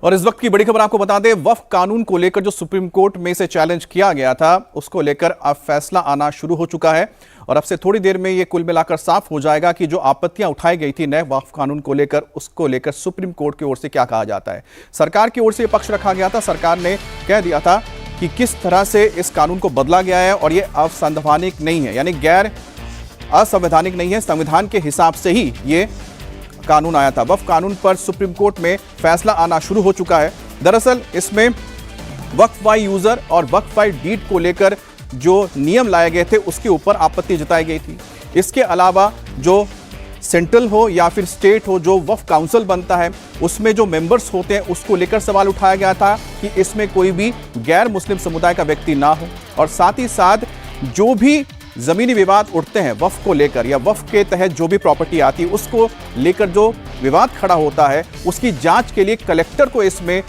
और इस वक्त की बड़ी खबर आपको बता दें, वक्फ कानून को लेकर जो सुप्रीम कोर्ट में से चैलेंज किया गया था उसको लेकर अब फैसला आना शुरू हो चुका है। और अब से थोड़ी देर में ये कुल मिलाकर साफ हो जाएगा कि जो आपत्तियां उठाई गई थी नए वक्फ कानून को लेकर, उसको लेकर सुप्रीम कोर्ट की ओर से क्या कहा जाता है। सरकार की ओर से पक्ष रखा गया था। सरकार ने कह दिया था कि किस तरह से इस कानून को बदला गया है और ये असंवैधानिक नहीं है, यानी गैर असंवैधानिक नहीं है, संविधान के हिसाब से ही ये कानून आया था। वक्फ कानून पर सुप्रीम कोर्ट में फैसला आना शुरू हो चुका है। दरअसल इसमें वक्फ बाय यूजर और वक्फ बाय डीड को लेकर जो नियम लाए गए थे उसके ऊपर आपत्ति जताई गई थी। इसके अलावा जो सेंट्रल हो या फिर स्टेट हो, जो वक्फ काउंसिल बनता है उसमें जो मेंबर्स होते हैं उसको लेकर सवाल उठाया गया था कि इसमें कोई भी गैर मुस्लिम समुदाय का व्यक्ति ना हो। और साथ ही साथ जो भी जमीनी विवाद उठते हैं वक्फ को लेकर या वक्फ के तहत जो भी प्रॉपर्टी आती है उसको लेकर जो विवाद खड़ा होता है उसकी जांच के लिए कलेक्टर को इसमें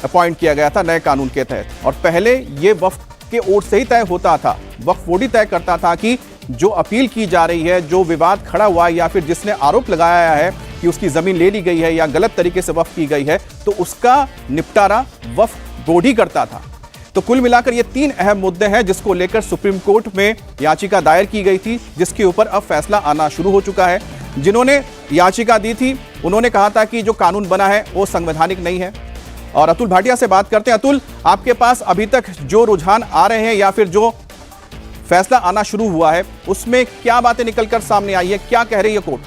अपॉइंट किया गया था नए कानून के तहत। और पहले ये वक्फ के ओर से ही तय होता था, वक्फ बोर्ड ही तय करता था कि जो अपील की जा रही है, जो विवाद खड़ा हुआ है या फिर जिसने आरोप लगाया है कि उसकी जमीन ले ली गई है या गलत तरीके से वक्फ की गई है, तो उसका निपटारा वक्फ बोर्ड ही करता था। तो कुल मिलाकर ये 3 अहम मुद्दे हैं जिसको लेकर सुप्रीम कोर्ट में याचिका दायर की गई थी, जिसके ऊपर अब फैसला आना शुरू हो चुका है। जिन्होंने याचिका दी थी उन्होंने कहा था कि जो कानून बना है वो संवैधानिक नहीं है। और अतुल भाटिया से बात करते हैं। अतुल, आपके पास अभी तक जो रुझान आ रहे हैं या फिर जो फैसला आना शुरू हुआ है उसमें क्या बातें निकलकर सामने आई है, क्या कह रही है कोर्ट?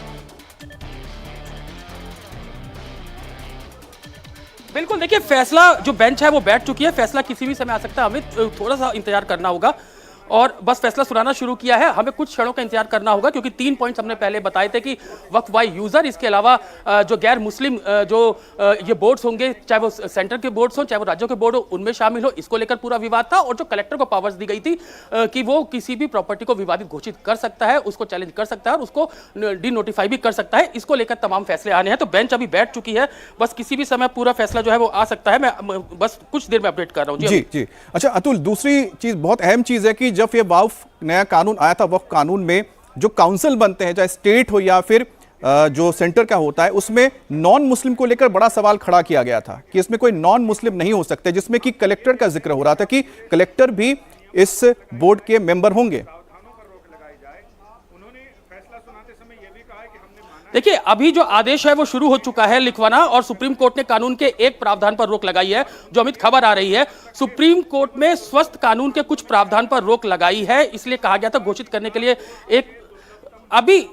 बिल्कुल, देखिए फैसला जो बेंच है वो बैठ चुकी है। फैसला किसी भी समय आ सकता है। हमें थोड़ा सा इंतजार करना होगा और बस फैसला सुनाना शुरू किया है। हमें कुछ क्षणों का इंतजार करना होगा क्योंकि 3 पॉइंट्स हमने पहले बताए थे कि वक्फ बाय यूजर, इसके अलावा जो गैर मुस्लिम जो ये बोर्ड्स होंगे, चाहे वो सेंटर के बोर्ड्स हो चाहे वो राज्यों के बोर्ड हो, उनमें शामिल हो, इसको लेकर पूरा विवाद था। और जो कलेक्टर को पावर्स दी गई थी कि वो किसी भी प्रॉपर्टी को विवादित घोषित कर सकता है, उसको चैलेंज कर सकता है और उसको डी नोटिफाई भी कर सकता है। इसको लेकर तमाम फैसले आने हैं। तो बेंच अभी बैठ चुकी है, बस किसी भी समय पूरा फैसला जो है वो आ सकता है। मैं बस कुछ देर में अपडेट कर रहा हूँ। जी। अच्छा अतुल, दूसरी चीज, बहुत अहम चीज है कि जब ये वक्फ नया कानून आया था, वक्फ कानून में जो काउंसिल बनते हैं, चाहे स्टेट हो या फिर जो सेंटर का होता है, उसमें नॉन मुस्लिम को लेकर बड़ा सवाल खड़ा किया गया था कि इसमें कोई नॉन मुस्लिम नहीं हो सकते, जिसमें कि कलेक्टर का जिक्र हो रहा था कि कलेक्टर भी इस बोर्ड के मेंबर होंगे। देखिए अभी जो आदेश है वो शुरू हो चुका है लिखवाना, और सुप्रीम कोर्ट ने कानून के एक प्रावधान पर रोक लगाई है। जो अमित खबर आ रही है, सुप्रीम कोर्ट में स्वस्थ कानून के कुछ प्रावधान पर रोक लगाई है। इसलिए कहा गया था घोषित करने के लिए एक, अभी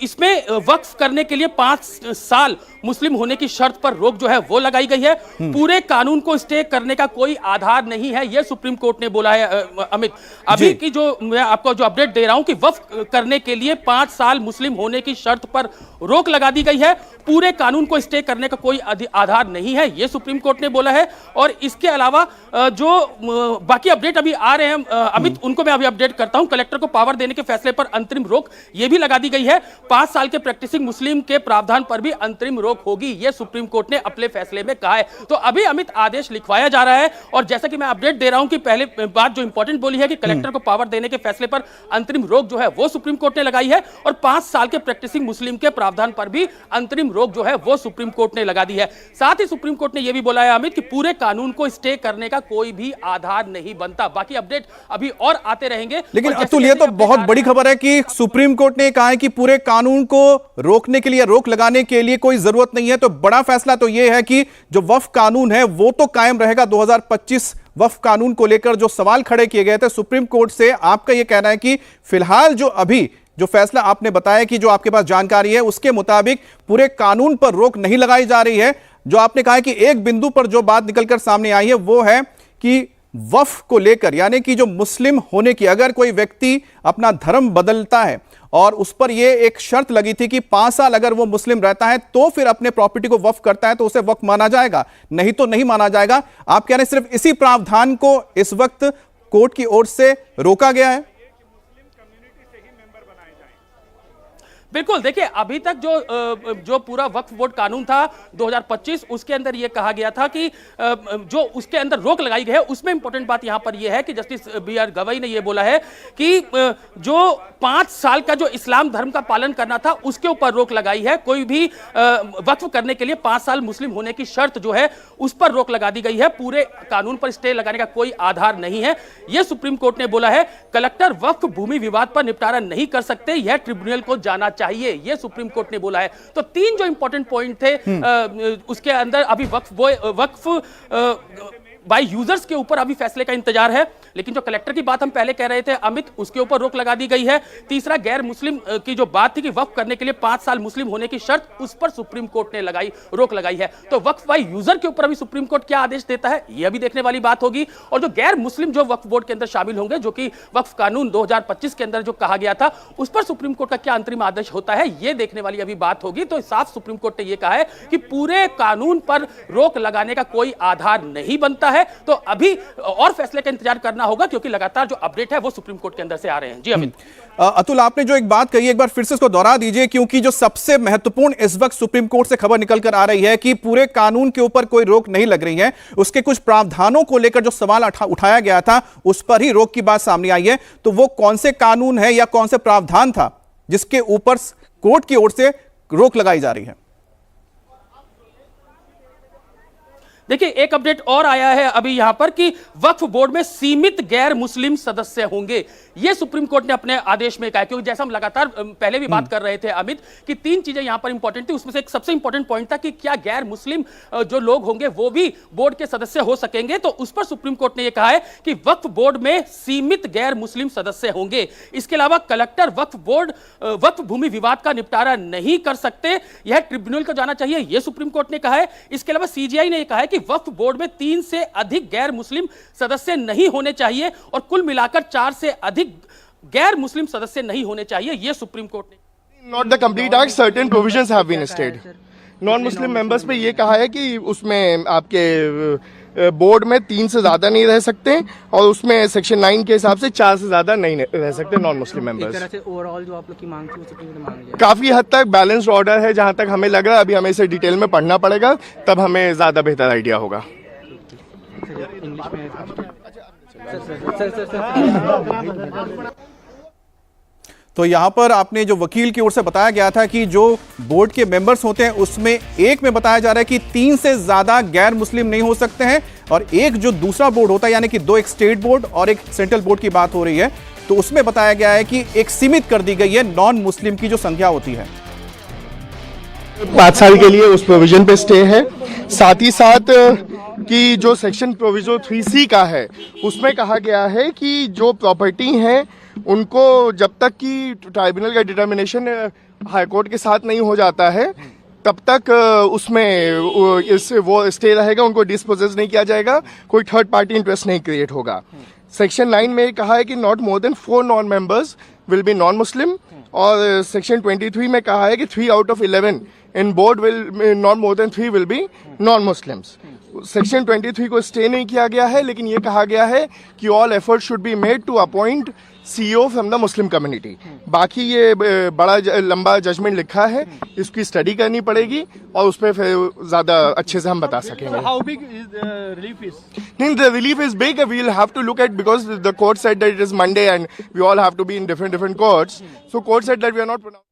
इसमें वक्फ करने के लिए 5 साल मुस्लिम होने की शर्त पर रोक जो है वो लगाई गई है। पूरे कानून को स्टे करने का कोई आधार नहीं है, यह सुप्रीम कोर्ट ने बोला है। अमित, अभी की जो मैं आपको जो अपडेट दे रहा हूं कि वक्फ करने के लिए 5 साल मुस्लिम होने की शर्त पर रोक लगा दी गई है। पूरे कानून को स्टे करने का कोई आधार नहीं है, यह सुप्रीम कोर्ट ने बोला है। और इसके अलावा जो बाकी अपडेट अभी आ रहे हैं अमित, उनको मैं अभी अपडेट करता हूं। कलेक्टर को पावर देने के फैसले पर अंतरिम रोक यह भी लगा दी गई है। 5 साल के प्रैक्टिसिंग मुस्लिम के प्रावधान पर भी अंतरिम रोक होगी, यह सुप्रीम कोर्ट ने अपने फैसले में कहा है। तो अभी अमित आदेश लिखवाया जा रहा है। और जैसा कि मैं अपडेट दे रहा हूं कि पहले बात जो इंपॉर्टेंट बोली है कि कलेक्टर को पावर देने के फैसले पर अंतरिम रोक जो है वो सुप्रीम कोर्ट ने लगाई है, और 5 साल के प्रैक्टिसिंग मुस्लिम के प्रावधान पर भी अंतरिम रोक जो है वो सुप्रीम कोर्ट ने लगा दी है। साथ ही सुप्रीम कोर्ट ने यह भी बोला है अमित कि पूरे कानून को स्टे करने का कोई भी आधार नहीं बनता। बाकी अपडेट अभी और आते रहेंगे। लेकिन अतुल, ये तो बहुत बड़ी खबर है कि सुप्रीम कोर्ट ने कहा है कि पूरे कानून को रोकने के लिए, रोक लगाने के लिए कोई जरूरत नहीं है। तो बड़ा फैसला तो यह है कि जो वक्फ कानून है वो तो कायम रहेगा। 2025 वक्फ कानून को लेकर जो सवाल खड़े किए गए थे सुप्रीम कोर्ट से, आपका यह कहना है कि फिलहाल जो अभी जो फैसला आपने बताया कि जो आपके पास जानकारी है उसके मुताबिक पूरे कानून पर रोक नहीं लगाई जा रही है। जो आपने कहा है कि एक बिंदु पर जो बात निकलकर सामने आई है वो है कि वक्फ को लेकर, यानी कि जो मुस्लिम होने की, अगर कोई व्यक्ति अपना धर्म बदलता है और उस पर यह एक शर्त लगी थी कि 5 साल अगर वो मुस्लिम रहता है तो फिर अपने प्रॉपर्टी को वक्फ करता है तो उसे वक्फ माना जाएगा, नहीं तो नहीं माना जाएगा। आप कह रहे हैं सिर्फ इसी प्रावधान को इस वक्त कोर्ट की ओर से रोका गया है। बिल्कुल, देखिए अभी तक जो पूरा वक्फ बोर्ड कानून था 2025, उसके अंदर ये कहा गया था कि जो उसके अंदर रोक लगाई गई है, उसमें इंपॉर्टेंट बात यहां पर ये है कि जस्टिस BR गवई ने ये बोला है कि जो 5 साल का जो इस्लाम धर्म का पालन करना था उसके ऊपर रोक लगाई है। कोई भी वक्फ करने के लिए 5 साल मुस्लिम होने की शर्त जो है उस पर रोक लगा दी गई है। पूरे कानून पर स्टे लगाने का कोई आधार नहीं है, यह सुप्रीम कोर्ट ने बोला है। कलेक्टर वक्फ भूमि विवाद पर निपटारा नहीं कर सकते, यह ट्रिब्यूनल को जाना चाहिए, यह सुप्रीम कोर्ट ने बोला है। तो 3 जो इंपॉर्टेंट पॉइंट थे उसके अंदर अभी वक्फ बाय यूजर्स के ऊपर अभी फैसले का इंतजार है। लेकिन जो कलेक्टर की बात हम पहले कह रहे थे अमित, उसके ऊपर रोक लगा दी गई है। तीसरा, गैर मुस्लिम की जो बात थी कि वक्फ करने के लिए 5 साल मुस्लिम होने की शर्त, उस पर सुप्रीम कोर्ट ने रोक लगाई है। तो वक्फ बाय यूजर के ऊपर अभी सुप्रीम कोर्ट क्या आदेश देता है, यह भी देखने वाली बात होगी। और जो गैर मुस्लिम जो वक्फ बोर्ड के अंदर शामिल होंगे, जो कि वक्फ कानून 2025 के अंदर जो कहा गया था, उस पर सुप्रीम कोर्ट का क्या अंतरिम आदेश होता है, यह देखने वाली अभी बात होगी। तो साफ सुप्रीम कोर्ट ने यह कहा है कि पूरे कानून पर रोक लगाने का कोई आधार नहीं बनता है। तो अभी और फैसले का इंतजार करना होगा, क्योंकि लगातार जो अपडेट है वो सुप्रीम कोर्ट के अंदर से आ रहे हैं। जी अमित। अतुल, आपने जो एक बात कही एक बार फिर से इसको दोहरा दीजिए, क्योंकि जो सबसे महत्वपूर्ण इस वक्त सुप्रीम कोर्ट से खबर निकल कर आ रही है कि पूरे कानून के ऊपर कोई रोक नहीं लग रही है, उसके कुछ प्रावधानों को लेकर जो सवाल उठाया गया था उस पर ही रोक की बात सामने आई है। तो वो कौन से कानून है या कौन से प्रावधान था जिसके ऊपर कोर्ट की ओर से रोक लगाई जा रही है? देखिए, एक अपडेट और आया है अभी यहां पर कि वक्फ बोर्ड में सीमित गैर मुस्लिम सदस्य होंगे, यह सुप्रीम कोर्ट ने अपने आदेश में कहा। क्योंकि जैसा हम लगातार पहले भी बात कर रहे थे अमित, कि 3 चीजें यहां पर इंपॉर्टेंट थी, उसमें से एक सबसे इंपॉर्टेंट पॉइंट था कि क्या गैर मुस्लिम जो लोग होंगे वो भी बोर्ड के सदस्य हो सकेंगे। तो उस पर सुप्रीम कोर्ट ने यह कहा है कि वक्फ बोर्ड में सीमित गैर मुस्लिम सदस्य होंगे। इसके अलावा कलेक्टर वक्फ भूमि विवाद का निपटारा नहीं कर सकते, यह ट्रिब्यूनल को जाना चाहिए, यह सुप्रीम कोर्ट ने कहा है। इसके अलावा CJI ने यह कहा है कि वक्फ बोर्ड में 3 से अधिक गैर मुस्लिम सदस्य नहीं होने चाहिए और कुल मिलाकर 4 से अधिक गैर मुस्लिम सदस्य नहीं होने चाहिए, यह सुप्रीम कोर्ट ने। Not the complete act, certain provisions have been stayed. Non Muslim members पे ये कहा है कि उसमें आपके बोर्ड में 3 से ज्यादा नहीं रह सकते और उसमें सेक्शन 9 के हिसाब से 4 से ज्यादा नहीं रह सकते नॉन मुस्लिम मेंबर्स। एक तरह से ओवरऑल जो आप लोग की मांग थी वो सुप्रीम कोर्ट ने मान लिया। काफी हद तक बैलेंस्ड ऑर्डर है जहां तक हमें लग रहा है। अभी हमें इसे डिटेल में पढ़ना पड़ेगा, तब हमें ज्यादा बेहतर आइडिया होगा। इंग्लिश में तो यहां पर आपने जो वकील की ओर से बताया गया था कि जो बोर्ड के मेंबर्स होते हैं उसमें एक में बताया जा रहा है कि 3 से ज्यादा गैर मुस्लिम नहीं हो सकते हैं, और एक जो दूसरा बोर्ड होता है यानी कि 2, एक स्टेट बोर्ड और एक सेंट्रल बोर्ड की बात हो रही है, तो उसमें बताया गया है कि एक सीमित कर दी गई है नॉन मुस्लिम की जो संख्या होती है। 5 साल के लिए उस प्रोविजन पे स्टे है। साथ ही साथ कि जो सेक्शन प्रोविजो 3C का है उसमें कहा गया है कि जो प्रॉपर्टी है उनको जब तक कि ट्राइब्यूनल का डिटर्मिनेशन हाईकोर्ट के साथ नहीं हो जाता है तब तक उसमें वो स्टे रहेगा, उनको डिस्पोजेस नहीं किया जाएगा, कोई थर्ड पार्टी इंटरेस्ट नहीं क्रिएट होगा। सेक्शन 9 में कहा है कि not more than 4 non members will be non Muslim, और सेक्शन 23 में कहा है कि 3 out of 11 in board will not more than 3 will be non Muslims. Section 23 को स्टे नहीं किया गया है, लेकिन ये कहा गया है कि all effort should be made to appoint CEO from the Muslim community. बाकी ये बड़ा लंबा जजमेंट लिखा है, इसकी स्टडी करनी पड़ेगी और उस पर फिर ज्यादा अच्छे से हम बता सकेंगे। How big is the relief is? नहीं, the relief is big. We'll have to look at, because the court said that it is Monday and we all have to be in different courts. So court said that we are not pronounced.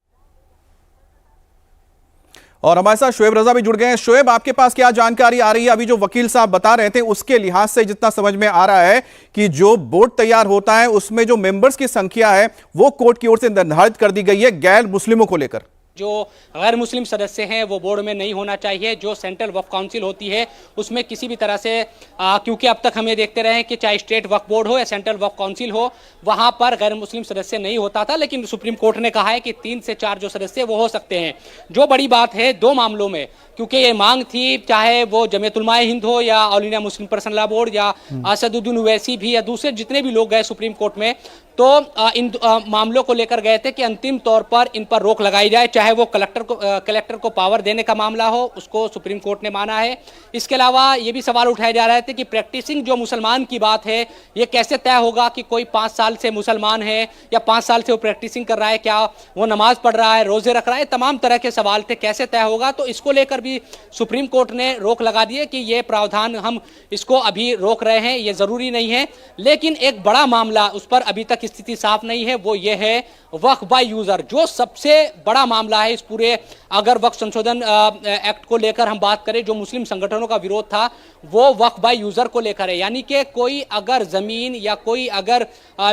और हमारे साथ शोएब रजा भी जुड़ गए हैं। शोएब, आपके पास क्या जानकारी आ रही है? अभी जो वकील साहब बता रहे थे उसके लिहाज से जितना समझ में आ रहा है कि जो बोर्ड तैयार होता है उसमें जो मेंबर्स की संख्या है वो कोर्ट की ओर से निर्धारित कर दी गई है गैर मुस्लिमों को लेकर। जो गैर मुस्लिम सदस्य हैं वो बोर्ड में नहीं होना चाहिए। जो सेंट्रल वक्फ काउंसिल होती है उसमें किसी भी तरह से क्योंकि अब तक हमें देखते रहे कि चाहे स्टेट वक्फ बोर्ड हो या सेंट्रल वक्फ काउंसिल हो, वहां पर गैर मुस्लिम सदस्य नहीं होता था, लेकिन सुप्रीम कोर्ट ने कहा है कि 3 से 4 जो सदस्य वो हो सकते हैं। जो बड़ी बात है 2 मामलों में, क्योंकि ये मांग थी, चाहे वो जमीयत उलमाए हिंद हो या all India Muslim personal law board या असदुद्दीन ओवैसी भी या दूसरे जितने भी लोग गए सुप्रीम कोर्ट में, तो इन मामलों को लेकर गए थे कि अंतिम तौर पर इन पर रोक लगाई जाए, चाहे वो कलेक्टर को पावर देने का मामला हो, उसको सुप्रीम कोर्ट ने माना है। इसके अलावा ये भी सवाल उठाए जा रहे थे कि प्रैक्टिसिंग जो मुसलमान की बात है, ये कैसे तय होगा कि कोई 5 साल से मुसलमान है या 5 साल से वो प्रैक्टिसिंग कर रहा है, क्या वो नमाज पढ़ रहा है, रोजे रख रहा है, तमाम तरह के सवाल थे, कैसे तय होगा। तो इसको लेकर भी सुप्रीम कोर्ट ने रोक लगा दी है कि ये प्रावधान हम इसको अभी रोक रहे हैं, ये जरूरी नहीं है। लेकिन एक बड़ा मामला, उस पर अभी तक स्थिति साफ नहीं है, वो ये है वक्फ बाय यूजर, जो सबसे बड़ा मामला है इस पूरे, अगर वक्फ संशोधन एक्ट को लेकर हम बात करें, जो मुस्लिम संगठनों का विरोध था वो वक्फ बाय यूजर को लेकर है। यानी कि कोई अगर जमीन या कोई अगर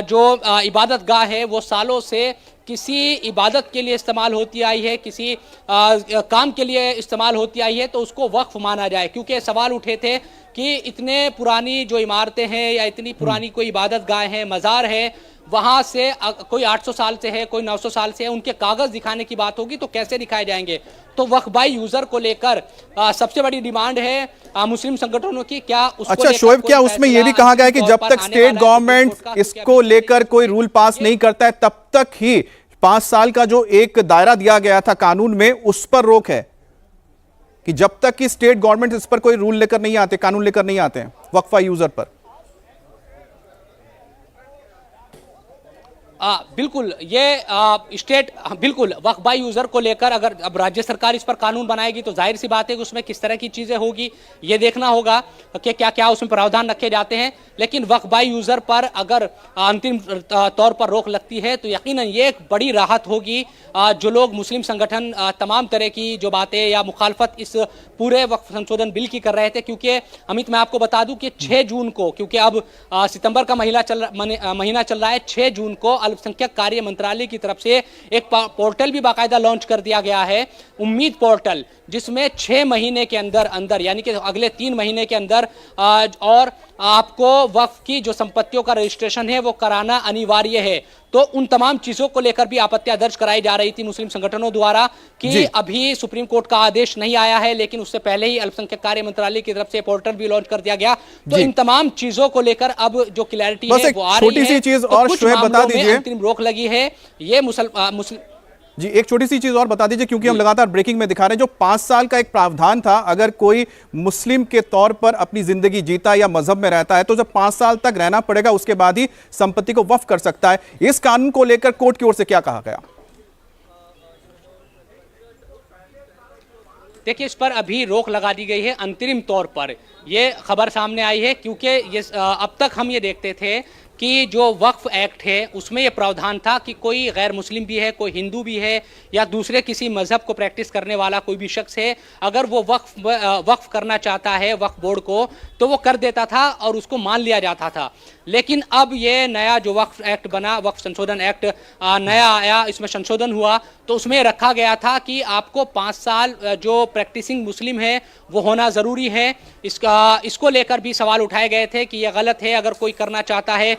जो इबादत गाह है वो सालों से किसी इबादत के लिए इस्तेमाल होती आई है, किसी काम के लिए इस्तेमाल होती आई है, तो उसको वक्फ माना जाए। क्योंकि सवाल उठे थे कि इतने पुरानी जो इमारतें हैं या इतनी पुरानी कोई इबादत गाह है, मज़ार है, वहाँ से कोई 800 साल से है, कोई 900 साल से है, उनके कागज़ दिखाने की बात होगी तो कैसे दिखाए जाएंगे। तो वक्फ बाय यूज़र को लेकर सबसे बड़ी डिमांड है मुस्लिम संगठनों की। क्या उसको अच्छा शोएब, क्या उसमें यह भी कहा गया है कि जब तक स्टेट गवर्नमेंट इसको लेकर कोई रूल पास नहीं करता है तब तक ही 5 साल का जो एक दायरा दिया गया था कानून में उस पर रोक है, कि जब तक कि स्टेट गवर्नमेंट इस पर कोई रूल लेकर नहीं आते, कानून लेकर नहीं आते हैं वक्फ बाय यूजर पर? बिल्कुल, ये स्टेट बिल्कुल वक्फ बाय यूजर को लेकर अगर अब राज्य सरकार इस पर कानून बनाएगी तो जाहिर सी बात है कि उसमें किस तरह की चीजें होगी ये देखना होगा कि क्या क्या उसमें प्रावधान रखे जाते हैं। लेकिन वक्फ बाय यूजर पर अगर अंतिम तौर पर रोक लगती है तो यकीनन ये एक बड़ी राहत होगी। जो लोग मुस्लिम संगठन तमाम तरह की जो बातें या मुखालफत इस पूरे वक्फ संशोधन बिल की कर रहे थे, क्योंकि अमित मैं आपको बता दूं कि 6 जून को, क्योंकि अब सितंबर का महीना चल रहा है, 6 जून को अल्पसंख्यक कार्य मंत्रालय की तरफ से एक पोर्टल भी बाकायदा लॉन्च कर दिया गया है, उम्मीद पोर्टल, जिसमें 6 महीने के अंदर यानी कि अगले 3 महीने के अंदर और आपको वक्फ की जो संपत्तियों का रजिस्ट्रेशन है वो कराना अनिवार्य है। तो उन तमाम चीजों को लेकर भी आपत्तियां दर्ज कराई जा रही थी मुस्लिम संगठनों द्वारा कि अभी सुप्रीम कोर्ट का आदेश नहीं आया है, लेकिन उससे पहले ही अल्पसंख्यक कार्य मंत्रालय की तरफ से पोर्टल भी लॉन्च कर दिया गया। तो इन तमाम चीजों को लेकर अब जो क्लैरिटी है वो आ रही है। छोटी सी चीज और शोएब बता दीजिए, अंतरिम रोक लगी है ये मुस्लिम जी, एक छोटी सी चीज और बता दीजिए, क्योंकि हम लगातार ब्रेकिंग में दिखा रहे हैं, जो 5 साल का एक प्रावधान था, अगर कोई मुस्लिम के तौर पर अपनी जिंदगी जीता या मजहब में रहता है तो जब 5 साल तक रहना पड़ेगा, उसके बाद ही संपत्ति को वक्फ कर सकता है। इस कानून को लेकर कोर्ट की ओर से क्या कहा गया? देखिए, इस पर अभी रोक लगा दी गई है अंतरिम तौर पर, ये खबर सामने आई है, क्योंकि ये अब तक हम ये देखते थे कि जो वक्फ एक्ट है उसमें ये प्रावधान था कि कोई गैर मुस्लिम भी है, कोई हिंदू भी है या दूसरे किसी मजहब को प्रैक्टिस करने वाला कोई भी शख्स है, अगर वो वक्फ करना चाहता है वक्फ बोर्ड को तो वो कर देता था और उसको मान लिया जाता था। लेकिन अब ये नया जो वक्फ एक्ट बना, वक्फ संशोधन एक्ट नया आया, इसमें संशोधन हुआ तो उसमें रखा गया था कि आपको 5 साल जो प्रैक्टिसिंग मुस्लिम है वो होना ज़रूरी है। इसको लेकर भी सवाल उठाए गए थे कि यह गलत है, अगर कोई करना चाहता है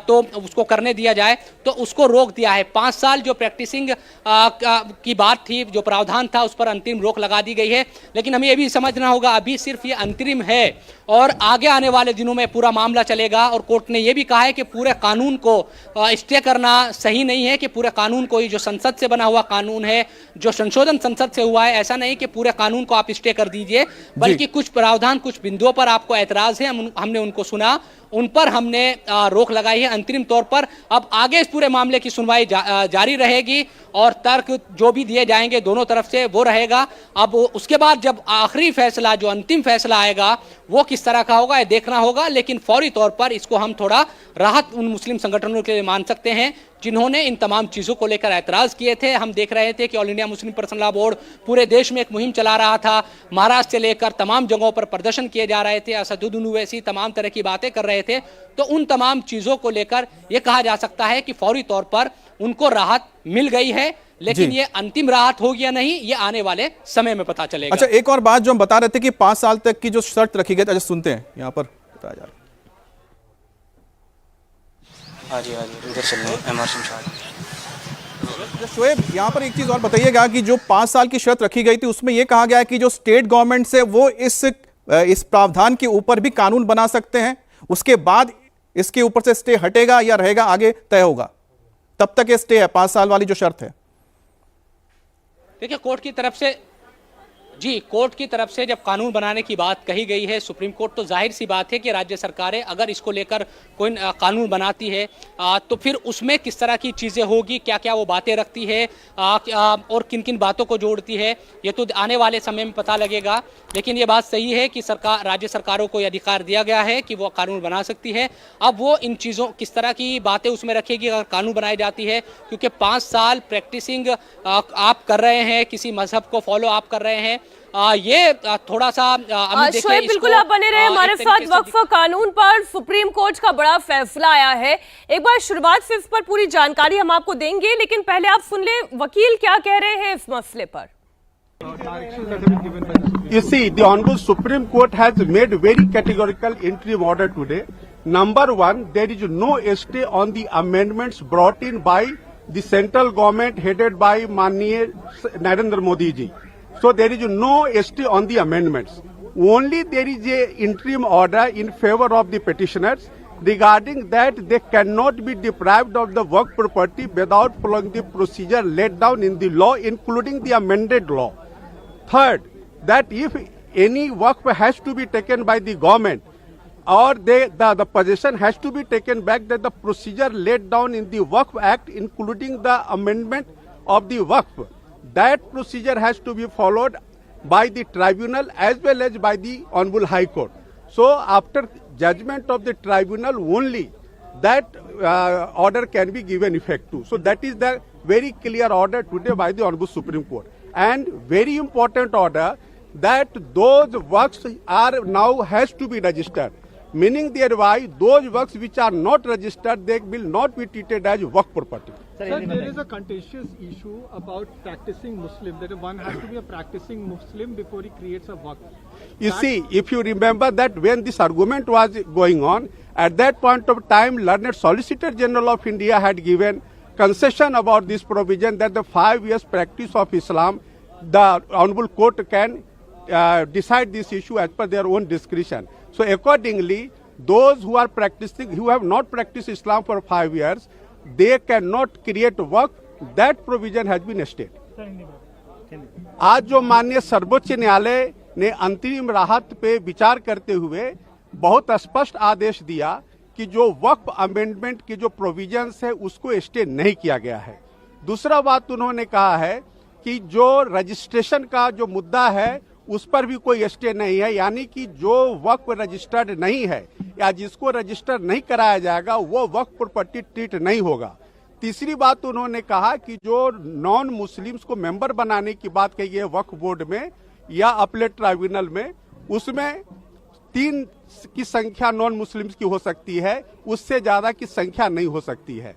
तो उसको करने दिया जाए, तो उसको रोक दिया है। 5 साल जो प्रैक्टिसिंग की बात थी, जो प्रावधान था, उस पर अंतरिम रोक लगा दी गई है। लेकिन हमें यह भी समझना होगा अभी सिर्फ ये अंतरिम है और आगे आने वाले दिनों में पूरा मामला चलेगा। और कोर्ट ने यह भी कहा है कि पूरे कानून को स्टे करना सही नहीं है, कि पूरे कानून को, जो संसद से बना हुआ कानून है, जो संशोधन संसद से हुआ है, ऐसा नहीं कि पूरे कानून को आप स्टे कर दीजिए, बल्कि कुछ प्रावधान, कुछ बिंदुओं पर आपको ऐतराज है, हमने उनको सुना, उन पर हमने रोक लगाई है अंतरिम तौर पर। अब आगे इस पूरे मामले की सुनवाई जारी रहेगी और तर्क जो भी दिए जाएंगे दोनों तरफ से वो रहेगा। अब उसके बाद जब आखिरी फैसला, जो अंतिम फैसला आएगा वो किस तरह का होगा ये देखना होगा। लेकिन फौरी तौर पर इसको हम थोड़ा राहत उन मुस्लिम संगठनों के लिए मान सकते हैं जिन्होंने इन तमाम चीज़ों को लेकर ऐतराज़ किए थे। हम देख रहे थे कि all India Muslim personal law board पूरे देश में एक मुहिम चला रहा था, महाराष्ट्र से लेकर तमाम जगहों पर प्रदर्शन किए जा रहे थे, असदुद्दीन ओवैसी तमाम तरह की बातें कर रहे थे। तो उन तमाम चीज़ों को लेकर यह कहा जा सकता है कि फौरी तौर पर उनको राहत मिल गई है, लेकिन ये अंतिम राहत होगी या नहीं ये आने वाले समय में पता चलेगा। अच्छा, एक और बात जो हम बता रहे थे कि 5 साल तक की जो शर्त रखी गई, अच्छा सुनते हैं यहाँ पर बताया जा रहा है। हाँ जी इधर चल रहे हैं MR शोएब, यहाँ पर एक चीज और बताइएगा कि जो 5 साल की शर्त रखी गई थी उसमें यह कहा गया है कि जो स्टेट गवर्नमेंट से वो इस प्रावधान के ऊपर भी कानून बना सकते हैं, उसके बाद इसके ऊपर से स्टे हटेगा या रहेगा, आगे तय होगा। तब तक ये स्टे है, 5 साल वाली जो शर्त है। देखिए, कोर्ट की तरफ से जब कानून बनाने की बात कही गई है सुप्रीम कोर्ट, तो जाहिर सी बात है कि राज्य सरकारें अगर इसको लेकर कोई कानून बनाती है तो फिर उसमें किस तरह की चीज़ें होगी, क्या क्या वो बातें रखती है और किन किन बातों को जोड़ती है, ये तो आने वाले समय में पता लगेगा। लेकिन ये बात सही है कि राज्य सरकारों को यह अधिकार दिया गया है कि वो कानून बना सकती है। अब वो इन चीज़ों किस तरह की बातें उसमें रखेगी अगर कानून बनाई जाती है, क्योंकि 5 साल प्रैक्टिसिंग आप कर रहे हैं, किसी मजहब को फॉलो आप कर रहे हैं, ये थोड़ा सा शोएब बिल्कुल आप बने रहे हमारे साथ। वक्फ कानून पर सुप्रीम कोर्ट का बड़ा फैसला आया है, एक बार शुरुआत से इस पर पूरी जानकारी हम आपको देंगे, लेकिन पहले आप सुन ले वकील क्या कह रहे हैं इस मसले पर। You see, the Honorable Supreme Court has made very categorical interim order today. Number one, there is no stay on the amendments brought in by the central government headed by Maniya Narendra Modi ji. So there is no stay on the amendments. Only there is a interim order in favor of the petitioners regarding that they cannot be deprived of the work property without following the procedure laid down in the law, including the amended law. Third, that if any work has to be taken by the government or the possession has to be taken back, that the procedure laid down in the Waqf Act, including the amendment of the Waqf, that procedure has to be followed by the tribunal as well as by the Honorable High Court. So after judgment of the tribunal only, that order can be given effect to. So that is the very clear order today by the Honorable Supreme Court. And very important order that those works are now has to be registered, meaning thereby those works which are not registered, they will not be treated as work property. Sir, there is a contentious issue about practicing Muslim, that one has to be a practicing Muslim before he creates a waqf. You see, if you remember that when this argument was going on, at that point of time, learned Solicitor General of India had given concession about this provision that the 5 years practice of Islam, the Honorable Court can decide this issue as per their own discretion. So accordingly, those who are practicing, who have not practiced Islam for 5 years, they cannot create work. That provision has been stayed. आज जो माननीय सर्वोच्च न्यायालय ने अंतरिम राहत पे विचार करते हुए बहुत स्पष्ट आदेश दिया कि जो वक्फ अमेंडमेंट की जो प्रोविजंस है उसको स्टे नहीं किया गया है। दूसरा बात उन्होंने कहा है कि जो रजिस्ट्रेशन का जो मुद्दा है उस पर भी कोई स्टे नहीं है, यानी कि जो वक्फ रजिस्टर्ड नहीं है या जिसको रजिस्टर नहीं कराया जाएगा वो वक्फ प्रॉपर्टी ट्रीट नहीं होगा। तीसरी बात उन्होंने कहा कि जो नॉन मुस्लिम्स को मेंबर बनाने की बात कही है वक्फ बोर्ड में या अपीलेट ट्राइब्यूनल में, उसमें 3 की संख्या नॉन मुस्लिम्स की हो सकती है, उससे ज्यादा की संख्या नहीं हो सकती है।